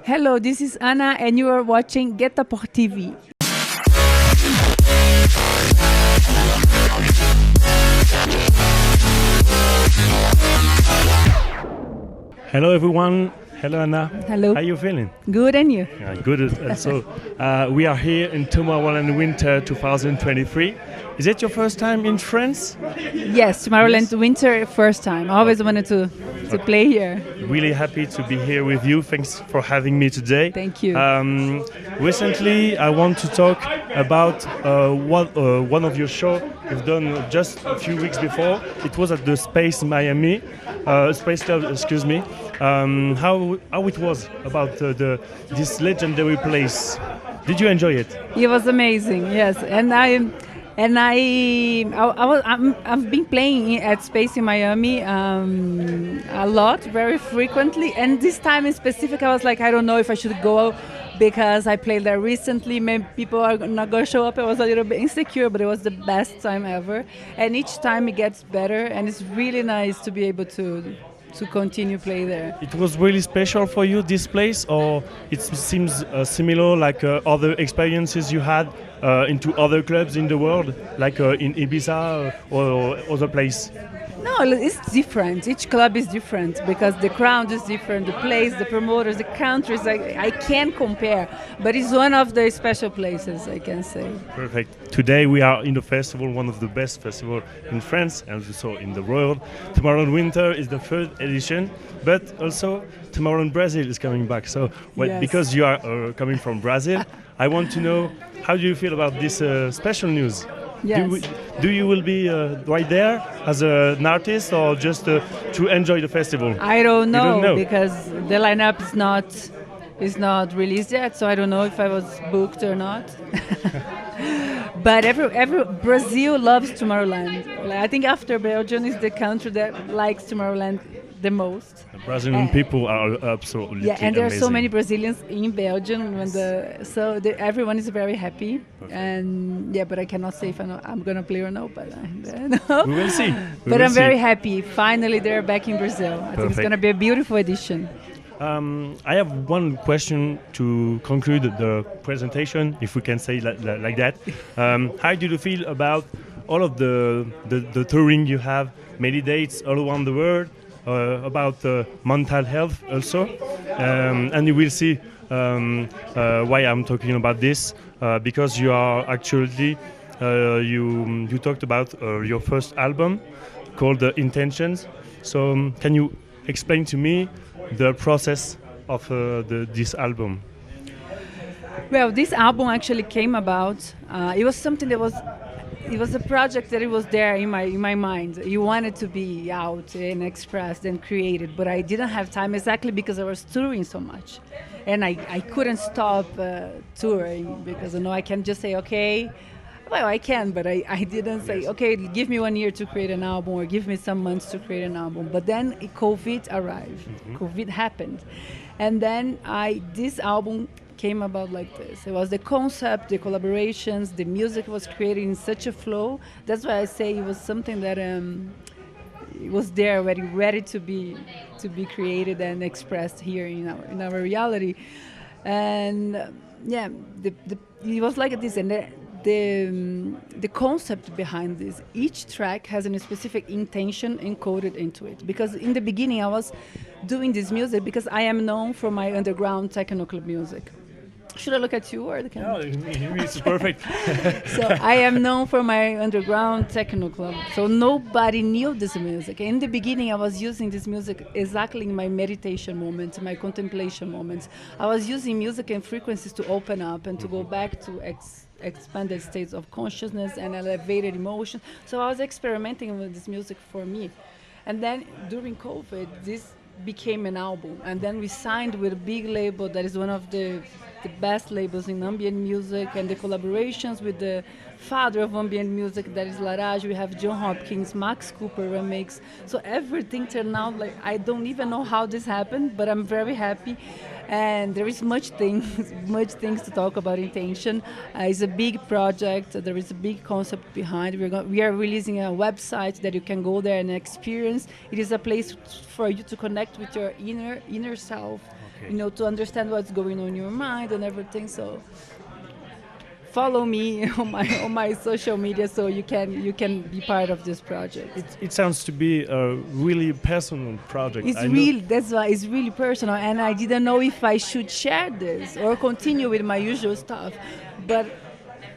Hello, this is Anna, and you are watching Guettapen TV. Hello everyone. Hello Anna. Hello. How are you feeling? Good, and you? Yeah, good. Also, we are here in Tomorrowland Winter 2023. Is it your first time in France? Yes, Tomorrowland Winter, first time. I always wanted to play here. Really happy to be here with you. Thanks for having me today. Thank you. Recently, I want to talk about one of your shows you've done just a few weeks before. It was at the Space Miami, Space Club, excuse me. How it was about this legendary place. Did you enjoy it? It was amazing, yes. I've been playing at Space in Miami a lot, very frequently. And this time in specific, I was like, I don't know if I should go because I played there recently. Maybe people are not going to show up. I was a little bit insecure, but it was the best time ever. And each time it gets better, and it's really nice to be able to continue play there. It was really special for you, this place, or it seems similar like other experiences you had into other clubs in the world, like in Ibiza or other place? No, it's different. Each club is different because the crowd is different, the place, the promoters, the countries. I can't compare, but it's one of the special places, I can say. Perfect. Today we are in the festival, one of the best festivals in France and also in the world. Tomorrowland Winter is the third edition, but also Tomorrowland Brazil is coming back. So Yes. Because you are coming from Brazil, I want to know, how do you feel about this special news? Yes. Do you will be right there as an artist or just to enjoy the festival? I don't know, You don't know? because the lineup is not released yet, so I don't know if I was booked or not. But every Brazil loves Tomorrowland. Like, I think after Belgium is the country that likes Tomorrowland the most. The Brazilian people are absolutely Yeah, and there are so amazing. many Brazilians in Belgium, everyone is very happy. Perfect. And yeah, but I cannot say if I'm gonna play or no. But no. We will see. But I'm very happy. Finally, they're back in Brazil. I think it's Perfect. gonna be a beautiful edition. I have one question to conclude the presentation, if we can say like that. How do you feel about all of the touring you have, many dates all around the world, about mental health also? And you will see why I'm talking about this, because you are actually, you talked about your first album called Intentions. So can you explain to me the process of this album? Well, this album actually came about. It was something that it was a project that it was there in my mind. You wanted to be out and expressed and created, but I didn't have time exactly because I was touring so much, and I couldn't stop touring because I can't just say okay. Well, I can, but I didn't say, okay, give me 1 year to create an album or give me some months to create an album. But then COVID arrived. Mm-hmm. COVID happened. And then this album came about like this. It was the concept, the collaborations, the music was created in such a flow. That's why I say it was something that it was there ready to be created and expressed here in our reality. And it was like this. And the concept behind this, each track has a specific intention encoded into it. Because in the beginning I was doing this music because I am known for my underground techno club music. Should I look at you or the camera? No, it's perfect. So I am known for my underground techno club. So nobody knew this music. In the beginning I was using this music exactly in my meditation moments, my contemplation moments. I was using music and frequencies to open up and to go back to expanded states of consciousness and elevated emotion. So I was experimenting with this music for me. And then during COVID, this became an album. And then we signed with a big label that is one of the best labels in ambient music, and the collaborations with the father of ambient music, that is Larage. We have John Hopkins, Max Cooper remix. So everything turned out like, I don't even know how this happened, but I'm very happy. And there is much things to talk about Intention. It's a big project. There is a big concept behind. We are releasing a website that you can go there and experience. It is a place for you to connect with your inner self. to understand what's going on in your mind and everything. So follow me on my social media so you can be part of this project. It sounds to be a really personal project. That's why it's really personal, and I didn't know if I should share this or continue with my usual stuff, but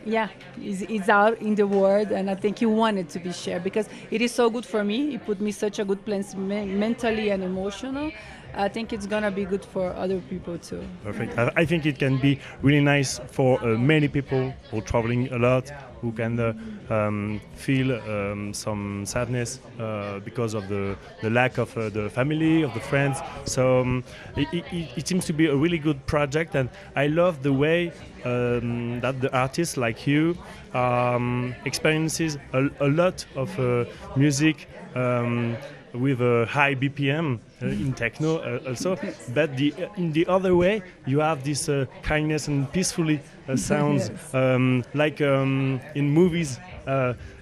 yeah, it's out in the world, and I think you want it to be shared because it is so good for me. It put me such a good place mentally and emotional. I think it's gonna be good for other people too. Perfect. I think it can be really nice for many people who are traveling a lot, who can feel some sadness because of the lack of the family, of the friends. So it seems to be a really good project, and I love the way that the artists like you experiences a lot of music with a high BPM in techno also, but in the other way you have this kindness and peacefully sounds Yes. like in movies.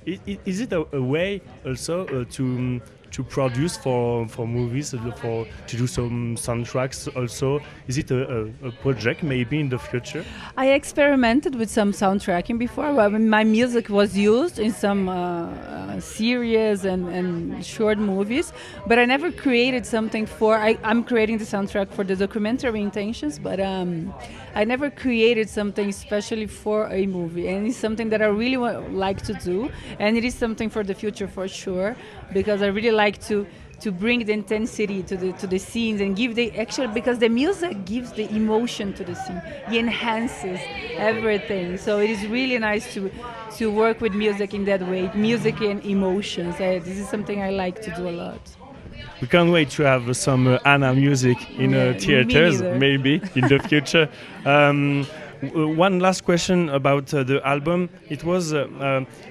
Is it a way also to produce for movies, to do some soundtracks also? Is it a project maybe in the future? I experimented with some soundtracking before. My music was used in some series and short movies, but I never created something for. I'm creating the soundtrack for the documentary intentions, but I never created something especially for a movie, and it's something that I really like to do, and it is something for the future for sure, because I really like to bring the intensity to the scenes and give because the music gives the emotion to the scene. It enhances everything. So it is really nice to work with music in that way, music and emotions. This is something I like to do a lot. We can't wait to have some Anna music in theaters, maybe in the future. One last question about the album. It was,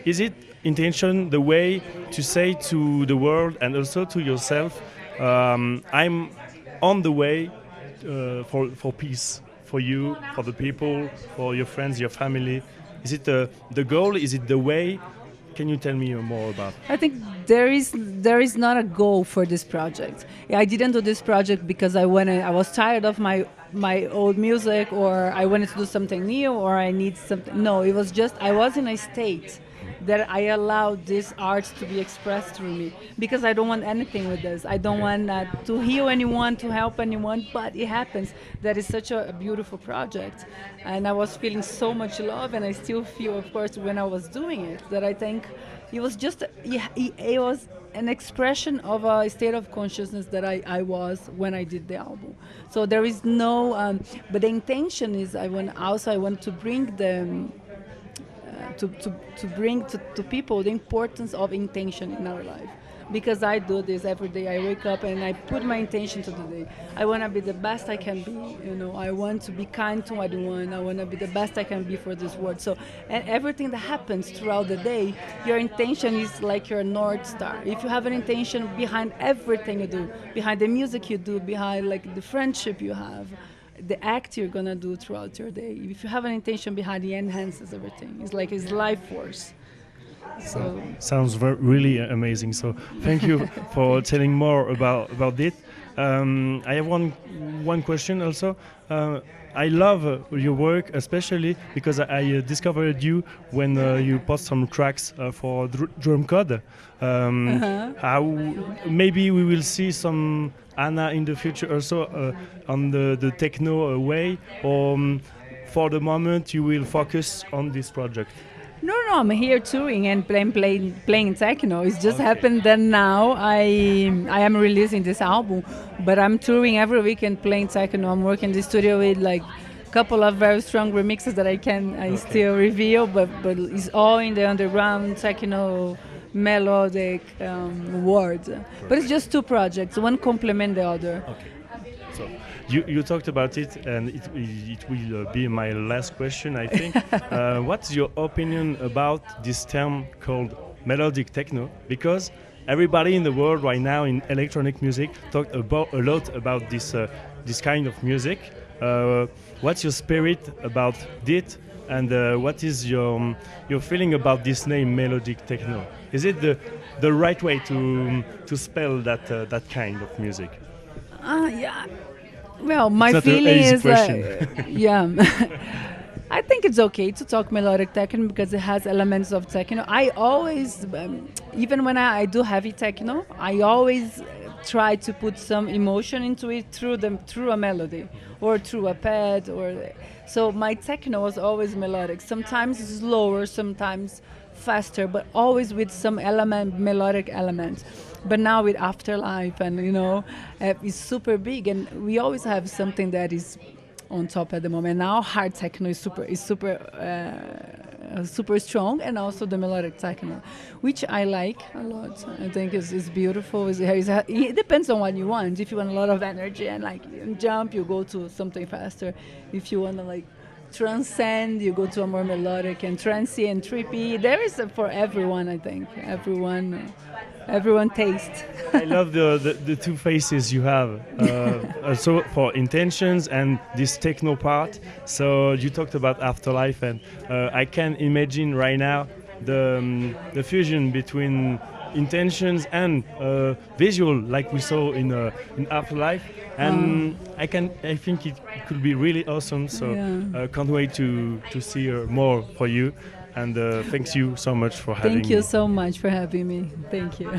is it intention the way to say to the world and also to yourself, I'm on the way for peace, for you, for the people, for your friends, your family? Is it the goal? Is it the way? Can you tell me more about it? I think there is not a goal for this project. I didn't do this project because I was tired of my old music, or I wanted to do something new, or I need something. No, it was just I was in a state that I allowed this art to be expressed through me, because I don't want anything with this. I don't want to heal anyone, to help anyone, but it happens that it's such a beautiful project, and I was feeling so much love, and I still feel, of course, when I was doing it, that I think it was just it was an expression of a state of consciousness that I was when I did the album. So there is no, but the intention is I want to bring them. To bring to people the importance of intention in our life, because I do this every day. I wake up and I put my intention to the day. I want to be the best I can be. I want to be kind to everyone. I want to be the best I can be for this world. So, and everything that happens throughout the day, your intention is like your North Star. If you have an intention behind everything you do, behind the music you do, behind like the friendship you have, the act you're gonna do throughout your day, if you have an intention behind, it enhances everything. It's like it's life force. So sounds really amazing. So thank you for telling more about it. I have one question also. I love your work, especially because I discovered you when you post some tracks for Drum Code. How maybe we will see some Anna in the future also on the techno way, or for the moment you will focus on this project? No, I'm here touring and playing techno. It's just happened that now I am releasing this album, but I'm touring every weekend playing techno. I'm working in the studio with like a couple of very strong remixes that I still reveal, but it's all in the underground techno melodic world. Perfect. But it's just two projects, one complement the other. Okay. So you talked about it, and it will be my last question, I think. What's your opinion about this term called melodic techno? Because everybody in the world right now in electronic music talk a lot about this kind of music. What's your spirit about it, and what is your feeling about this name, melodic techno? Is it the right way to spell that kind of music? Yeah. Well, my It's not an feeling easy is question. yeah. I think it's okay to talk melodic techno because it has elements of techno. I always, even when I do heavy techno, I always try to put some emotion into it through a melody or through a pad so my techno was always melodic. Sometimes slower, sometimes faster, but always with some melodic elements. But now with Afterlife and it's super big, and we always have something that is on top at the moment. Now hard techno is super strong, and also the melodic techno, which I like a lot. I think is beautiful. It depends on what you want. If you want a lot of energy and jump, you go to something faster. If you want to transcend, you go to a more melodic and trancey and trippy. There is for everyone, I think. Everyone tastes. I love the two faces you have. Also for intentions and this techno part. So you talked about Afterlife, and I can imagine right now the fusion between intentions and visual, like we saw in Afterlife. And I think it could be really awesome. So can't wait to see more for you. And thanks you so much for having me. Thank you so much for having me. Thank you.